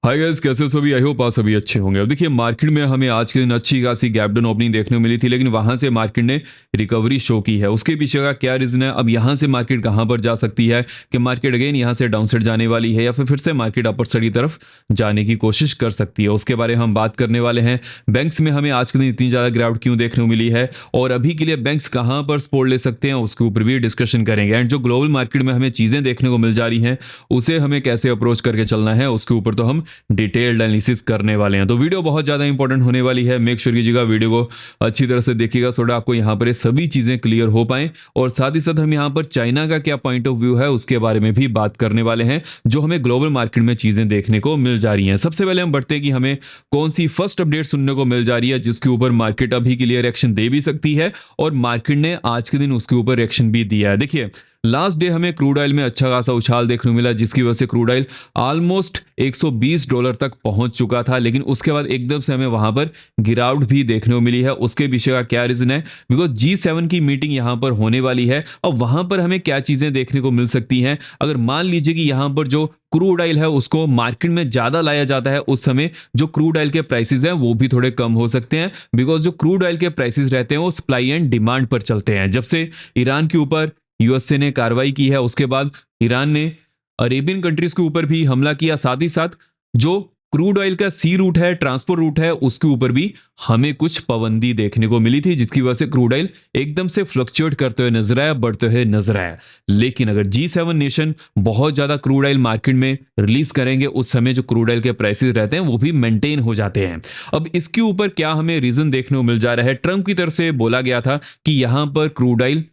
Hi guys, कैसे हो सभी? आई होप आप सभी अच्छे होंगे। अब देखिए, मार्केट में हमें आज के दिन अच्छी खासी गैप डाउन ओपनिंग देखने को मिली थी, लेकिन वहां से मार्केट ने रिकवरी शो की है। उसके पीछे का क्या रीजन है? अब यहां से मार्केट कहां पर जा सकती है कि मार्केट अगेन यहां से डाउन साइड जाने वाली है, या फिर से मार्केट अपर साइड की तरफ जाने की कोशिश कर सकती है, उसके बारे में हम बात करने वाले हैं। बैंक्स में हमें आज के दिन इतनी ज्यादा गिरावट क्यों देखने को मिली है, और अभी के लिए बैंक्स कहां पर सपोर्ट ले सकते हैं, उसके ऊपर भी डिस्कशन करेंगे। एंड जो ग्लोबल मार्केट में हमें चीजें देखने को मिल जा रही हैं, उसे हमें कैसे अप्रोच करके चलना है, उसके ऊपर तो हम डिटेल्ड एनालिसिस करने वाले हैं। तो वीडियो बहुत ज़्यादा इंपॉर्टेंट होने वाली है। मेक श्योर कीजिएगा वीडियो को अच्छी तरह से देखिएगा, सो आपको यहाँ पर ये सभी चीज़ें क्लियर हो पाएं। और साथ ही साथ हम यहाँ पर चाइना का क्या पॉइंट ऑफ व्यू है, उसके बारे में भी बात करने वाले हैं, जो हमें ग्लोबल मार्केट में चीज़ें देखने को मिल जा रही हैं। सबसे पहले हम बढ़ते हैं कि हमें कौन सी फर्स्ट अपडेट सुनने को मिल जा रही है, जिसके ऊपर मार्केट अभी के लिए रिएक्शन दे भी सकती है, और मार्केट ने आज के दिन उसके ऊपर रिएक्शन भी दिया है। देखिए, लास्ट डे हमें क्रूड ऑयल में अच्छा खासा उछाल देखने को मिला, जिसकी वजह से क्रूड ऑयल ऑलमोस्ट $120 तक पहुंच चुका था, लेकिन उसके बाद एकदम से हमें वहां पर गिरावट भी देखने को मिली है। उसके पीछे का क्या रीजन है? बिकॉज G7 की मीटिंग यहां पर होने वाली है, और वहां पर हमें क्या चीजें देखने को मिल सकती हैं। अगर मान लीजिए कि यहां पर जो क्रूड ऑयल है उसको मार्केट में ज्यादा लाया जाता है, उस समय जो क्रूड ऑयल के प्राइसेस हैं वो भी थोड़े कम हो सकते हैं, बिकॉज जो क्रूड ऑयल के प्राइसेस रहते हैं वो सप्लाई एंड डिमांड पर चलते हैं। जब से ईरान के ऊपर यूएसए ने कार्रवाई की है, उसके बाद ईरान ने अरेबियन कंट्रीज के ऊपर भी हमला किया, साथ ही साथ जो क्रूड ऑयल का सी रूट है, ट्रांसपोर्ट रूट है, उसके ऊपर भी हमें कुछ पाबंदी देखने को मिली थी, जिसकी वजह से क्रूड ऑयल एकदम से फ्लक्चुएट करते हुए नजर आया, बढ़ते हुए नजर आया। लेकिन अगर G7 नेशन बहुत ज्यादा क्रूड ऑयल मार्केट में रिलीज करेंगे, उस समय जो क्रूड ऑयल के प्राइसेस रहते हैं वो भी मेंटेन हो जाते हैं। अब इसके ऊपर क्या हमें रीजन देखने को मिल जा रहा है? ट्रंप की तरफ से बोला गया था कि यहां पर क्रूड ऑयल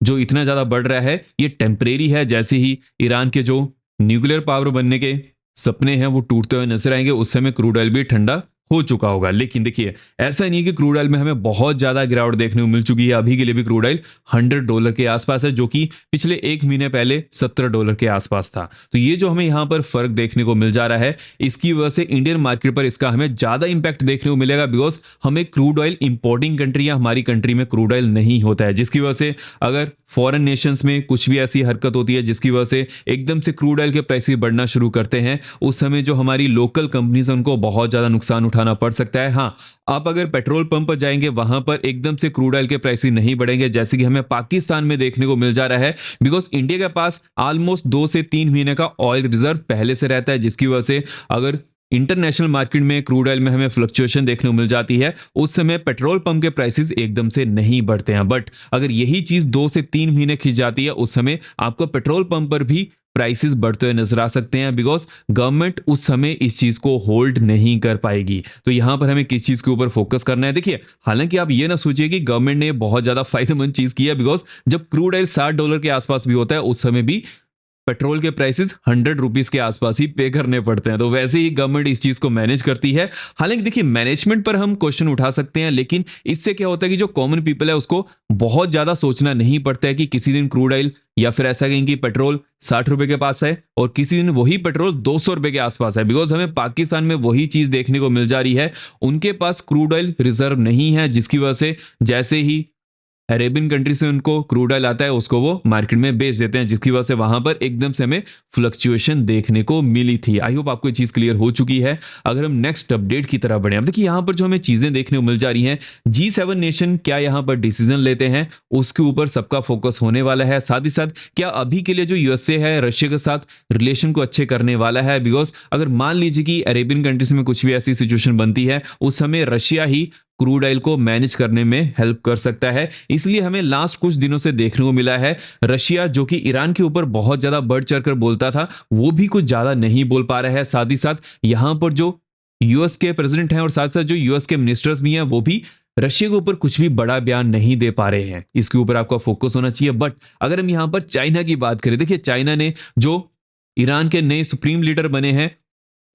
जो इतना ज्यादा बढ़ रहा है ये टेम्परेरी है। जैसे ही ईरान के जो न्यूक्लियर पावर बनने के सपने हैं वो टूटते हुए नजर आएंगे, उस समय क्रूड ऑयल भी ठंडा हो चुका होगा। लेकिन देखिए, ऐसा नहीं है कि क्रूड ऑयल में हमें बहुत ज्यादा गिरावट देखने को मिल चुकी है। अभी के लिए भी क्रूड ऑयल $100 के आसपास है, जो कि पिछले एक महीने पहले $70 के आसपास था। तो ये जो हमें यहाँ पर फर्क देखने को मिल जा रहा है, इसकी वजह से इंडियन मार्केट पर इसका हमें ज्यादा इंपैक्ट देखने को मिलेगा, बिकॉज हमें क्रूड ऑयल इंपोर्टिंग कंट्री या हमारी कंट्री में क्रूड ऑयल नहीं होता है, जिसकी वजह से अगर फॉरेन नेशंस में कुछ भी ऐसी हरकत होती है जिसकी वजह से एकदम से क्रूड ऑयल के प्राइसेस बढ़ना शुरू करते हैं, उस समय जो हमारी लोकल कंपनीज हैं उनको बहुत ज्यादा नुकसान उठाना पड़ सकता है। हाँ, आप अगर पेट्रोल पंप पर जाएंगे, वहां पर एकदम से क्रूड ऑयल के प्राइसेस नहीं बढ़ेंगे, जैसे कि हमें पाकिस्तान में देखने को मिल जा रहा है, बिकॉज इंडिया के पास ऑलमोस्ट 2 से 3 महीने का ऑयल रिजर्व पहले से रहता है, जिसकी वजह से अगर इंटरनेशनल मार्केट में क्रूड ऑयल में हमें फ्लक्चुएशन देखने को मिल जाती है, उस समय पेट्रोल पंप के प्राइसेस एकदम से नहीं बढ़ते हैं। बट अगर यही चीज 2 से 3 महीने खिंच जाती है, उस समय आपको पेट्रोल पंप पर भी प्राइसेस बढ़ते हुए नजर आ सकते हैं, बिकॉज गवर्नमेंट उस समय इस चीज को होल्ड नहीं कर पाएगी। तो यहां पर हमें किस चीज के ऊपर फोकस करना है? देखिए, हालांकि आप ये ना सोचिए कि गवर्नमेंट ने बहुत ज्यादा फायदेमंद चीज की है, बिकॉज जब क्रूड ऑयल $60 के आसपास भी होता है, उस समय भी पेट्रोल के प्राइसेस ₹100 के आसपास ही पे करने पड़ते हैं। तो वैसे ही गवर्नमेंट इस चीज को मैनेज करती है। हालांकि देखिए, मैनेजमेंट पर हम क्वेश्चन उठा सकते हैं, लेकिन इससे क्या होता है कि जो कॉमन पीपल है उसको बहुत ज्यादा सोचना नहीं पड़ता है कि किसी दिन क्रूड ऑयल या फिर ऐसा कहें कि पेट्रोल ₹60 के पास है और किसी दिन वही पेट्रोल ₹200 के आसपास है, बिकॉज हमें पाकिस्तान में वही चीज देखने को मिल जा रही है। उनके पास क्रूड ऑयल रिजर्व नहीं है, जिसकी वजह से जैसे ही अरेबियन कंट्री से उनको क्रूड ऑयल आता है, उसको वो मार्केट में बेच देते हैं, जिसकी वजह से वहां पर एकदम से हमें फ्लक्चुएशन देखने को मिली थी। आई होप आपको ये चीज क्लियर हो चुकी है। अगर हम नेक्स्ट अपडेट की तरफ बढ़े, अब देखिए यहाँ पर जो हमें चीजें देखने को मिल जा रही हैं, G7 नेशन क्या यहाँ पर डिसीजन लेते हैं, उसके ऊपर सबका फोकस होने वाला है। साथ ही साथ क्या अभी के लिए जो यूएसए है रशिया के साथ रिलेशन को अच्छे करने वाला है, बिकॉज अगर मान लीजिए कि अरेबियन कंट्रीज में कुछ भी ऐसी सिचुएशन बनती है, उस समय रशिया ही क्रूड ऑयल को मैनेज करने में हेल्प कर सकता है। इसलिए हमें लास्ट कुछ दिनों से देखने को मिला है, रशिया जो कि ईरान के ऊपर बहुत ज्यादा बढ़ चढ़कर बोलता था, वो भी कुछ ज्यादा नहीं बोल पा रहा है। साथ ही साथ यहां पर जो यूएस के प्रेसिडेंट हैं और साथ साथ जो यूएस के मिनिस्टर्स भी हैं, वो भी रशिया के ऊपर कुछ भी बड़ा बयान नहीं दे पा रहे हैं। इसके ऊपर आपका फोकस होना चाहिए। बट अगर हम यहां पर चाइना की बात करें, देखिए चाइना ने जो ईरान के नए सुप्रीम लीडर बने हैं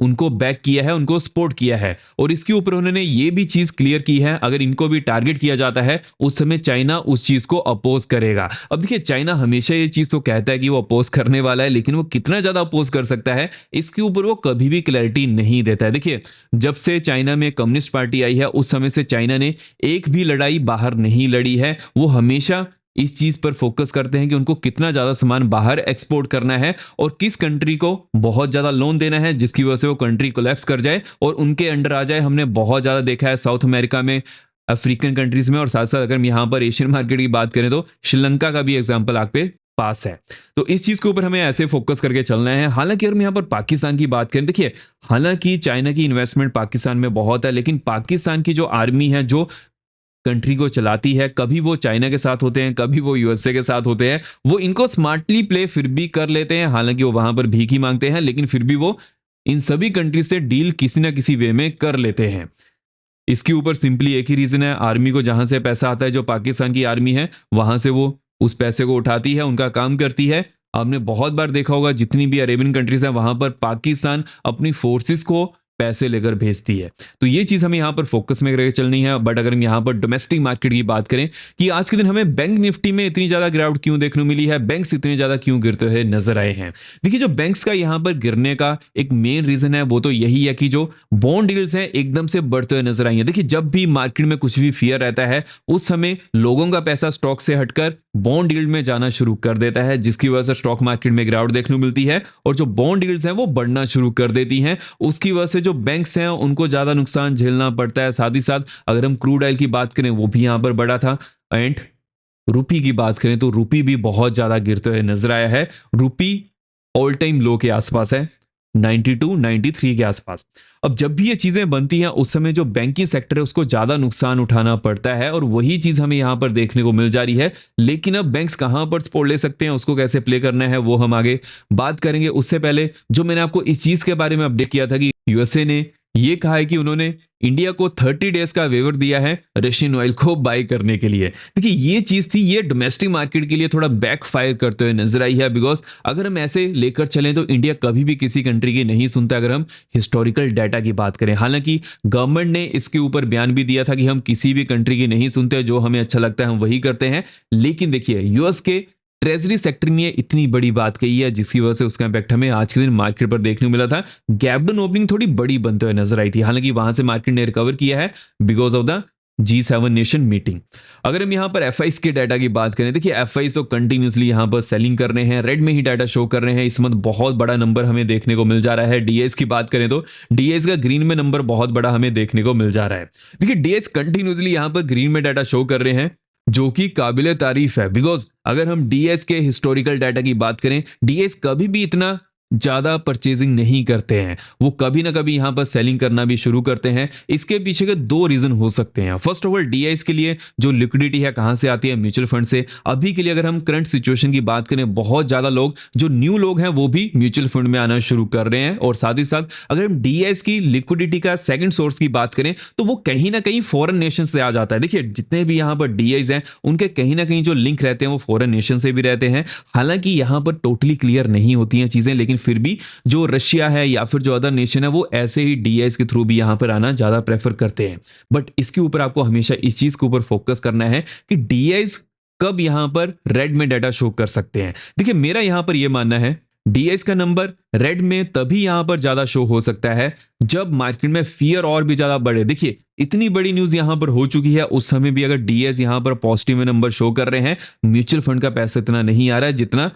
उनको बैक किया है, उनको सपोर्ट किया है, और इसके ऊपर उन्होंने ये भी चीज क्लियर की है, अगर इनको भी टारगेट किया जाता है उस समय चाइना उस चीज को अपोज करेगा। अब देखिए, चाइना हमेशा ये चीज तो कहता है कि वो अपोज करने वाला है, लेकिन वो कितना ज्यादा अपोज कर सकता है इसके ऊपर वो कभी भी क्लैरिटी नहीं देता है। देखिए, जब से चाइना में कम्युनिस्ट पार्टी आई है, उस समय से चाइना ने एक भी लड़ाई बाहर नहीं लड़ी है। वो हमेशा इस चीज पर फोकस करते हैं कि उनको कितना ज्यादा सामान बाहर एक्सपोर्ट करना है और किस कंट्री को बहुत ज्यादा लोन देना है जिसकी वजह से वो कंट्री कोलैप्स कर जाए और उनके अंडर आ जाए। हमने बहुत ज्यादा देखा है साउथ अमेरिका में, अफ्रीकन कंट्रीज में, और साथ साथ अगर हम यहाँ पर एशियन मार्केट की बात करें तो श्रीलंका का भी एग्जाम्पल आपके पास है। तो इस चीज के ऊपर हमें ऐसे फोकस करके चलना है। हालांकि अगर हम यहाँ पर पाकिस्तान की बात करें, देखिए हालांकि चाइना की इन्वेस्टमेंट पाकिस्तान में बहुत है, लेकिन पाकिस्तान की जो आर्मी है, जो कंट्री को चलाती है, कभी वो चाइना के साथ होते हैं, कभी वो यूएसए के साथ होते हैं, वो इनको स्मार्टली प्ले फिर भी कर लेते हैं। हालांकि वो वहां पर भीख ही मांगते हैं, लेकिन फिर भी वो इन सभी कंट्री से डील किसी ना किसी वे में कर लेते हैं। इसके ऊपर सिंपली एक ही रीजन है, आर्मी को जहां से पैसा आता है, जो पाकिस्तान की आर्मी है, वहां से वो उस पैसे को उठाती है, उनका काम करती है। आपने बहुत बार देखा होगा जितनी भी अरेबियन कंट्रीज हैं वहां पर पाकिस्तान अपनी फोर्सेस को पैसे लेकर भेजती है। तो ये चीज हमें यहाँ पर फोकस में करके चलनी है। बट अगर हम यहाँ पर डोमेस्टिक मार्केट की बात करें कि आज के दिन हमें बैंक निफ्टी में इतनी ज्यादा गिरावट क्यों देखने मिली है, बैंक्स इतने ज्यादा क्यों गिरते हुए नजर आए हैं। देखिए जो बैंक्स का यहाँ पर गिरने का एक मेन रीजन है वो तो यही है कि जो बॉन्ड डील्स हैं एकदम से बढ़ते हुए नजर आई है। देखिए जब भी मार्केट में कुछ भी फियर रहता है उस समय लोगों का पैसा स्टॉक से हटकर बॉन्ड यील्ड में जाना शुरू कर देता है, जिसकी वजह से स्टॉक मार्केट में गिरावट देखने को मिलती है और जो बॉन्ड यील्ड्स हैं वो बढ़ना शुरू कर देती हैं। उसकी वजह से जो बैंक्स हैं उनको ज्यादा नुकसान झेलना पड़ता है। साथ ही साथ अगर हम क्रूड ऑयल की बात करें वो भी यहां पर बढ़ा था, एंड रुपी की बात करें तो रुपी भी बहुत ज्यादा गिरते हुए नजर आया है। रुपी ऑल टाइम लो के आसपास है, 92 93 के आसपास। अब जब भी ये चीजें बनती हैं उस समय जो बैंकिंग सेक्टर है उसको ज्यादा नुकसान उठाना पड़ता है और वही चीज हमें यहां पर देखने को मिल जा रही है। लेकिन अब बैंक्स कहां पर सपोर्ट ले सकते हैं, उसको कैसे प्ले करना है, वो हम आगे बात करेंगे। उससे पहले जो मैंने आपको इस चीज के बारे में अपडेट किया था कि यूएसए ने ये कहा है कि उन्होंने इंडिया को 30 डेज का वेवर दिया है रशियन ऑयल को बाय करने के लिए। देखिए ये चीज थी, ये डोमेस्टिक मार्केट के लिए थोड़ा बैकफायर करते हुए नजर आई है। बिकॉज अगर हम ऐसे लेकर चलें तो इंडिया कभी भी किसी कंट्री की नहीं सुनता अगर हम हिस्टोरिकल डाटा की बात करें। हालांकि गवर्नमेंट ने इसके ऊपर बयान भी दिया था कि हम किसी भी कंट्री की नहीं सुनते, जो हमें अच्छा लगता है हम वही करते हैं। लेकिन देखिए यूएस के ट्रेजरी सेक्टर ने इतनी बड़ी बात कही है जिसकी वजह से उसका इंपैक्ट हमें आज के दिन मार्केट पर देखने को मिला था। गैप डाउन ओपनिंग थोड़ी बड़ी बनते हुए नजर आई थी, हालांकि वहां से मार्केट ने रिकवर किया है because of the G7 nation meeting. अगर हम यहां पर एफआईज के डाटा की बात करें, देखिए एफआईज तो कंटिन्यूसली यहां पर सेलिंग कर रहे हैं, रेड में ही डाटा शो कर रहे हैं। इस मंथ बहुत बड़ा नंबर हमें देखने को मिल जा रहा है। डीएस की बात करें तो डीएस का ग्रीन में नंबर बहुत बड़ा हमें देखने को मिल जा रहा है। देखिए डीएस कंटिन्यूसली यहां पर ग्रीन में डाटा शो कर रहे हैं जो कि काबिले तारीफ है। बिकॉज अगर हम डीएस के हिस्टोरिकल डाटा की बात करें, डीएस कभी भी इतना ज्यादा परचेजिंग नहीं करते हैं, वो कभी ना कभी यहां पर सेलिंग करना भी शुरू करते हैं। इसके पीछे के दो रीजन हो सकते हैं। फर्स्ट ऑफ ऑल डीआईएस के लिए जो लिक्विडिटी है कहां से आती है, म्यूचुअल फंड से। अभी के लिए अगर हम करंट सिचुएशन की बात करें, बहुत ज्यादा लोग जो न्यू लोग हैं वो भी म्यूचुअल फंड में आना शुरू कर रहे हैं। और साथ ही साथ अगर हम डीआईएस की लिक्विडिटी का सेकंड सोर्स की बात करें तो वो कहीं ना कहीं फॉरेन नेशन से आ जाता है। देखिए जितने भी यहां पर डीआईएस हैं उनके कहीं ना कहीं जो लिंक रहते हैं वो फॉरेन नेशन से भी रहते हैं। हालांकि यहां पर टोटली क्लियर नहीं होती हैं चीजें, लेकिन फिर भी जो रशिया है या फिर जो अदर नेशन है वो ऐसे ही डीआईएस के थ्रू भी यहां पर आना ज्यादा प्रेफर करते हैं। बट इसके ऊपर आपको हमेशा इस चीज के ऊपर फोकस करना है कि डीआईएस कब यहां पर रेड में डाटा शो कर सकते हैं। देखिए मेरा यहां पर यह मानना है डीआईएस का नंबर रेड में तभी यहां पर ज्यादा शो हो सकता है जब मार्केट में फियर और भी ज्यादा बढ़े। देखिए इतनी बड़ी न्यूज यहां पर हो चुकी है, उस समय भी अगर डीएस यहां पर पॉजिटिव में नंबर शो कर रहे हैं, म्यूचुअल फंड का पैसा इतना नहीं आ रहा है जितना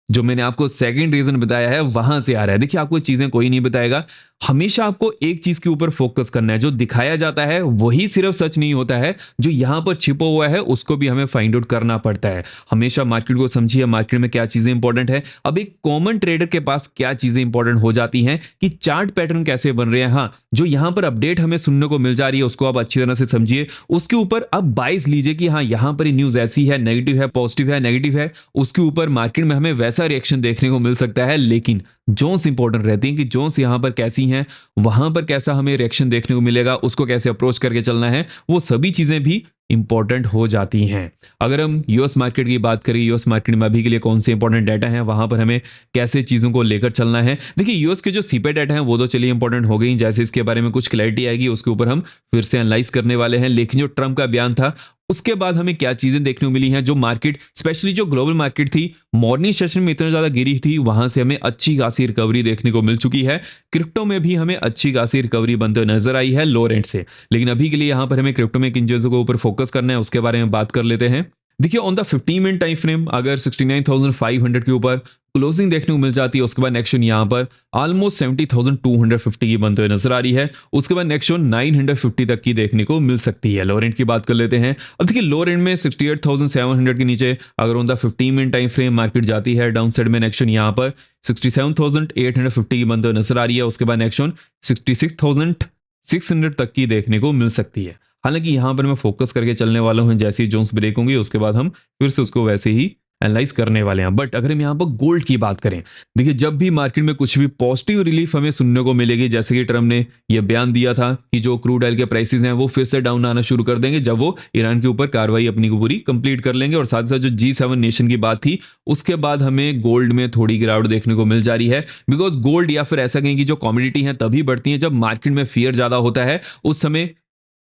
जो मैंने आपको सेकंड रीजन बताया है वहां से आ रहा है। देखिए आपको चीजें कोई नहीं बताएगा, हमेशा आपको एक चीज के ऊपर फोकस करना है। जो दिखाया जाता है वही सिर्फ सच नहीं होता है, जो यहां पर छिपा हुआ है उसको भी हमें फाइंड आउट करना पड़ता है। हमेशा मार्केट को समझिए, मार्केट में क्या चीजें इंपॉर्टेंट है। अब एक कॉमन ट्रेडर के पास क्या चीजें इंपॉर्टेंट हो जाती हैं कि चार्ट पैटर्न कैसे बन रहे हैं। हाँ, जो यहां पर अपडेट हमें सुनने को मिल जा रही है उसको आप अच्छी तरह से समझिए, उसके ऊपर आप बाइस लीजिए कि हाँ यहां पर न्यूज ऐसी है, नेगेटिव है, पॉजिटिव है, नेगेटिव है, उसके ऊपर मार्केट में हमें वैसा रिएक्शन देखने को मिल सकता है। लेकिन जोन्स इंपॉर्टेंट रहती हैं कि जोन्स यहां पर कैसी हैं, वहां पर कैसा हमें रिएक्शन देखने को मिलेगा, उसको कैसे अप्रोच करके चलना है, वो सभी चीजें भी इंपॉर्टेंट हो जाती हैं। अगर हम यूएस मार्केट की बात करें, यूएस मार्केट में अभी के लिए कौन से इंपॉर्टेंट डाटा हैं, वहां पर हमें कैसे चीजों को लेकर चलना है। देखिए यूएस के जो सीपीआई डाटा हैं वो तो चलिए इंपॉर्टेंट हो गई, जैसे इसके बारे में कुछ क्लैरिटी आएगी उसके ऊपर हम फिर से एनालाइज करने वाले हैं। लेकिन जो ट्रम्प का बयान था उसके बाद हमें क्या चीजें देखने को मिली हैं, जो मार्केट स्पेशली जो ग्लोबल मार्केट थी मॉर्निंग सेशन में इतना ज्यादा गिरी थी, वहां से हमें अच्छी खासी रिकवरी देखने को मिल चुकी है। क्रिप्टो में भी हमें अच्छी खासी रिकवरी बनते नजर आई है लो रेंट से। लेकिन अभी के लिए यहां पर हमें क्रिप्टो में किन चीजों के ऊपर फोकस करना है उसके बारे में बात कर लेते हैं। देखिए on the 15 minute time frame अगर 69,500 के ऊपर क्लोजिंग देखने को मिल जाती है, उसके बाद नेक्स्ट यहाँ पर ऑलमोस्ट 70,250 की बनते हुए नजर आ रही है। उसके बाद नेक्स्ट 950 तक की देखने को मिल सकती है। लो रेंज की बात कर लेते हैं। अब देखिए लो रेंज में 68,700 के नीचे अगर on the 15 minute time frame market जाती है, डाउन साइड में नेक्स्ट यहाँ पर 67,850 की बनते हुए नजर आ रही है। उसके बाद नेक्स्ट 66,600 तक की देखने को मिल सकती है। हालांकि यहाँ पर मैं फोकस करके चलने वाला हूँ, जैसे ही जोन्स ब्रेक होंगी उसके बाद हम फिर से उसको वैसे ही एनालाइज करने वाले हैं। बट अगर हम यहाँ पर गोल्ड की बात करें, देखिए जब भी मार्केट में कुछ भी पॉजिटिव रिलीफ हमें सुनने को मिलेगी, जैसे कि ट्रम्प ने यह बयान दिया था कि जो क्रूड ऑयल के प्राइसेस हैं वो फिर से डाउन आना शुरू कर देंगे जब वो ईरान के ऊपर कार्रवाई अपनी को पूरी कंप्लीट कर लेंगे, और साथ ही साथ जो G7 नेशन की बात थी उसके बाद हमें गोल्ड में थोड़ी गिरावट देखने को मिल जा रही है। बिकॉज गोल्ड या फिर ऐसा कहें कि जो कमोडिटी है तभी बढ़ती है जब मार्केट में फियर ज्यादा होता है, उस समय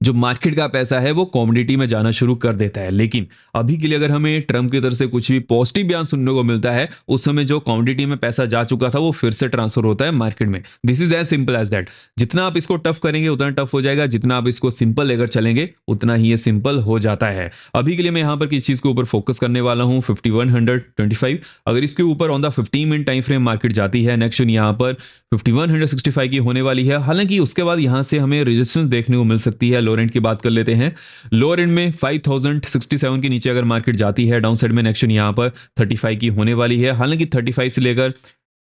जो मार्केट का पैसा है वो कमोडिटी में जाना शुरू कर देता है। लेकिन अभी के लिए अगर हमें ट्रम्प की तरफ से कुछ भी पॉजिटिव बयान सुनने को मिलता है, उस समय जो कमोडिटी में पैसा जा चुका था वो फिर से ट्रांसफर होता है मार्केट में। This is as simple as that. जितना आप इसको टफ करेंगे उतना टफ हो जाएगा, जितना आप इसको सिंपल लेकर चलेंगे उतना ही ये सिंपल हो जाता है। अभी के लिए मैं यहाँ पर किस चीज के ऊपर फोकस करने वाला हूँ, 5125। अगर इसके ऊपर on the 15 minute time frame market जाती है, नेक्स्ट यहाँ पर 5165 की होने वाली है। हालांकि उसके बाद यहाँ से हमें रेजिस्टेंस देखने को मिल सकती है। लो रेंज की बात कर लेते हैं। लो रेंज में 5067 के नीचे अगर मार्केट जाती है, डाउन साइड में नेक्स्ट यहाँ पर 35 की होने वाली है। हालांकि 35 से लेकर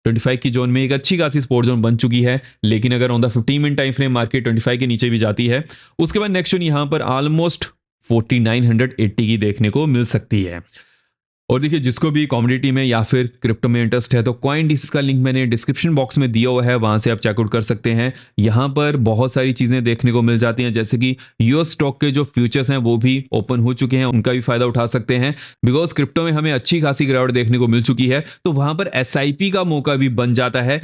25 की जोन में एक अच्छी खासी सपोर्ट जोन बन चुकी है। लेकिन अगर on the 15 minute time frame market 25 के नीचे भी जाती है, उसके बाद नेक्स्ट यहाँ पर ऑलमोस्ट 4980 की देखने को मिल सकती है। और देखिए जिसको भी कमोडिटी में या फिर क्रिप्टो में इंटरेस्ट है तो कॉइनडिस्क का लिंक मैंने डिस्क्रिप्शन बॉक्स में दिया हुआ है, वहां से आप चेकआउट कर सकते हैं। यहाँ पर बहुत सारी चीजें देखने को मिल जाती हैं, जैसे कि यूएस स्टॉक के जो फ्यूचर्स हैं वो भी ओपन हो चुके हैं, उनका भी फायदा उठा सकते हैं। बिकॉज क्रिप्टो में हमें अच्छी खासी गिरावट देखने को मिल चुकी है, तो वहां पर एसआईपी का मौका भी बन जाता है।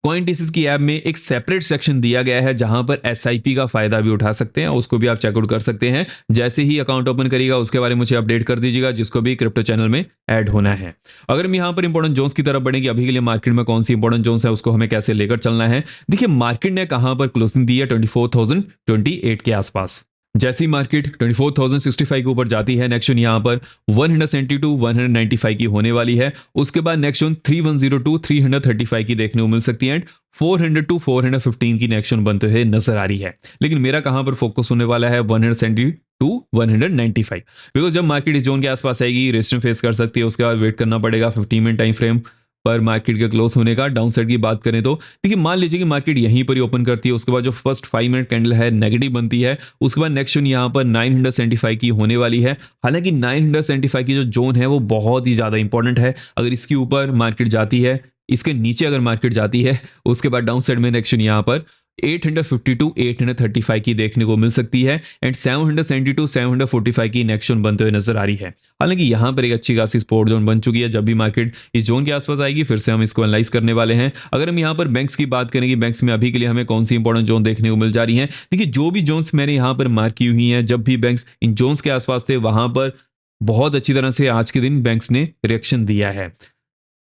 कॉइनडिस्क की ऐप में एक सेपरेट सेक्शन दिया गया है जहां पर एसआईपी का फायदा भी उठा सकते हैं, उसको भी आप चेकआउट कर सकते हैं। जैसे ही अकाउंट ओपन करिएगा उसके बारे में मुझे अपडेट कर दीजिएगा, जिसको भी क्रिप्टो चैनल में ऐड होना है। अगर हम यहाँ पर इंपॉर्टेंट जोन्स की तरफ बढ़ेंगे, अभी के लिए मार्केट में कौन सी इंपॉर्टेंट जोन्स है उसको हमें कैसे लेकर चलना है। देखिए मार्केट ने कहां पर क्लोजिंग दी है, 24,028 के आसपास। जैसी मार्केट 24,065 के ऊपर जाती है, नेक्स्ट यहाँ पर 172 195 की होने वाली है। उसके बाद नेक्स्ट 3102 335 की देखने को मिल सकती है, एंड 400 टू 415 की नेक्स्ट बनते हुए नजर आ रही है। लेकिन मेरा कहां पर फोकस होने वाला है, 170 टू 195। बिकॉज जब मार्केट इस जोन के आसपास आएगी रेजिस्टेंस फेस कर सकती है, उसके बाद वेट करना पड़ेगा 15 मिनट टाइम फ्रेम पर मार्केट के क्लोज होने का। डाउन साइड की बात करें तो देखिए मान लीजिए कि मार्केट यहीं पर ही ओपन करती है, उसके बाद जो फर्स्ट 5 मिनट कैंडल है नेगेटिव बनती है, उसके बाद नेक्स्ट यहाँ पर 975 की होने वाली है। हालांकि 975 की जो जोन है वो बहुत ही ज्यादा इंपॉर्टेंट है। अगर इसके ऊपर मार्केट जाती है, इसके नीचे अगर मार्केट जाती है, उसके बाद डाउन साइड में नेक्स्ट यहाँ पर 852 835 की देखने को मिल सकती है, एंड 772 745 की नेक्स्ट जोन बनते हुए नजर आ रही है। हालांकि यहाँ पर एक अच्छी खासी सपोर्ट जोन बन चुकी है। जब भी मार्केट इस जोन के आसपास आएगी फिर से हम इसको एनालाइज करने वाले हैं। अगर हम यहाँ पर बैंक्स की बात करेंगे, बैंक्स में अभी के लिए हमें कौन सी इंपॉर्टेंट जोन देखने को मिल जा रही है। देखिए जो भी जोन्स मैंने यहाँ पर मार्क की हुई हैं, जब भी बैंक्स इन जोन्स के आसपास थे वहां पर बहुत अच्छी तरह से आज के दिन बैंक्स ने रिएक्शन दिया है।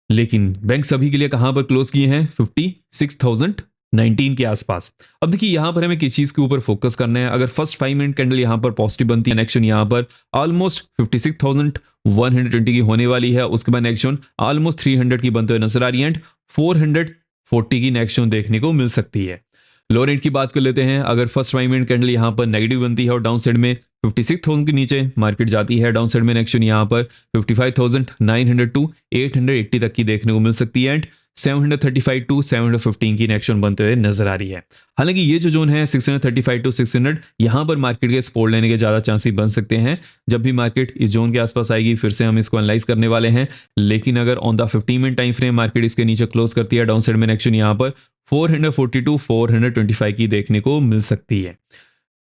लेकिन बैंक्स अभी के लिए कहां पर क्लोज किए हैं, 56,019 के आसपास। अब देखिए यहां पर हमें किस चीज के ऊपर फोकस करना है। अगर फर्स्ट 5 मिनट कैंडल यहां पर पॉजिटिव बनती है, नेक्स्ट यहां पर ऑलमोस्ट 56,120 की होने वाली है। उसके बाद नेक्स्ट ऑलमोस्ट 300 की बनते हुए नजर आ रही है, एंड 440 की नेक्स्ट देखने को मिल सकती है। लो रेंज की बात कर लेते हैं। अगर फर्स्ट 5 मिनट कैंडल यहां पर नेगेटिव बनती है और डाउन साइड में 56,000 के नीचे मार्केट जाती है, डाउन साइड में नेक्स्ट यहाँ पर 55,900 टू 880 तक की देखने को मिल सकती है, एंड 735 टू 715 की नेक्स्ट बनते हुए नजर आ रही है। हालांकि ये जो जोन है 635 टू 600, यहाँ पर मार्केट के सपोर्ट लेने के ज्यादा चांसेस बन सकते हैं। जब भी मार्केट इस जोन के आसपास आएगी फिर से हम इसको एनालाइज करने वाले हैं। लेकिन अगर on the 15 minute time frame market इसके नीचे क्लोज करती है, डाउन साइड में नेक्स्ट यहाँ पर 442 425 की देखने को मिल सकती है।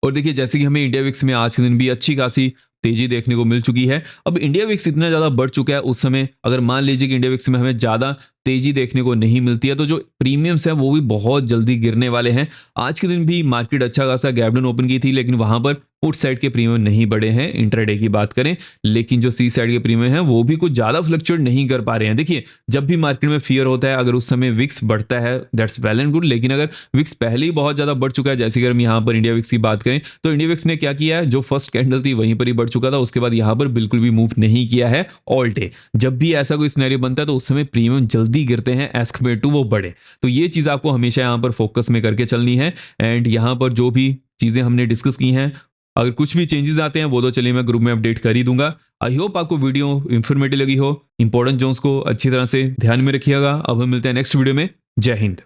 और देखिए जैसे कि हमें इंडिया विक्स में आज के दिन भी अच्छी खासी तेजी देखने को मिल चुकी है। अब इंडिया विक्स इतना ज्यादा बढ़ चुका है, उस समय अगर मान लीजिए कि इंडिया विक्स में हमें ज्यादा तेजी देखने को नहीं मिलती है तो जो प्रीमियम्स हैं वो भी बहुत जल्दी गिरने वाले हैं। आज के दिन भी मार्केट अच्छा खासा गैप डाउन ओपन की थी, लेकिन वहां पर पुट साइड के प्रीमियम नहीं बढ़े हैं इंट्राडे की बात करें, लेकिन जो सी साइड के प्रीमियम हैं वो भी कुछ ज़्यादा फ्लक्चुएट नहीं कर पा रहे हैं। देखिए, जब भी मार्केट में फियर होता है, अगर उस समय विक्स बढ़ता है दैट्स वेल एंड गुड, लेकिन अगर विक्स पहले ही बहुत ज़्यादा बढ़ चुका है, जैसे कि हम यहाँ पर इंडिया विक्स की बात करें तो इंडिया विक्स ने क्या किया है, जो फर्स्ट कैंडल थी वहीं पर ही बढ़ चुका था, उसके बाद यहाँ पर बिल्कुल भी मूव नहीं किया है ऑल डे। जब भी ऐसा कोई सिनेरियो बनता है तो उस समय प्रीमियम जल्दी गिरते हैं एज कम्पेयर टू वो बढ़े। तो ये चीज़ आपको हमेशा यहाँ पर फोकस में करके चलनी है। एंड यहाँ पर जो भी चीज़ें हमने डिस्कस की हैं, अगर कुछ भी चेंजेस आते हैं वो तो चलिए मैं ग्रुप में अपडेट कर ही दूंगा। आई होप आपको वीडियो इंफॉर्मेटिव लगी हो। इंपॉर्टेंट जोन्स को अच्छी तरह से ध्यान में रखिएगा। अब हम मिलते हैं नेक्स्ट वीडियो में। जय हिंद।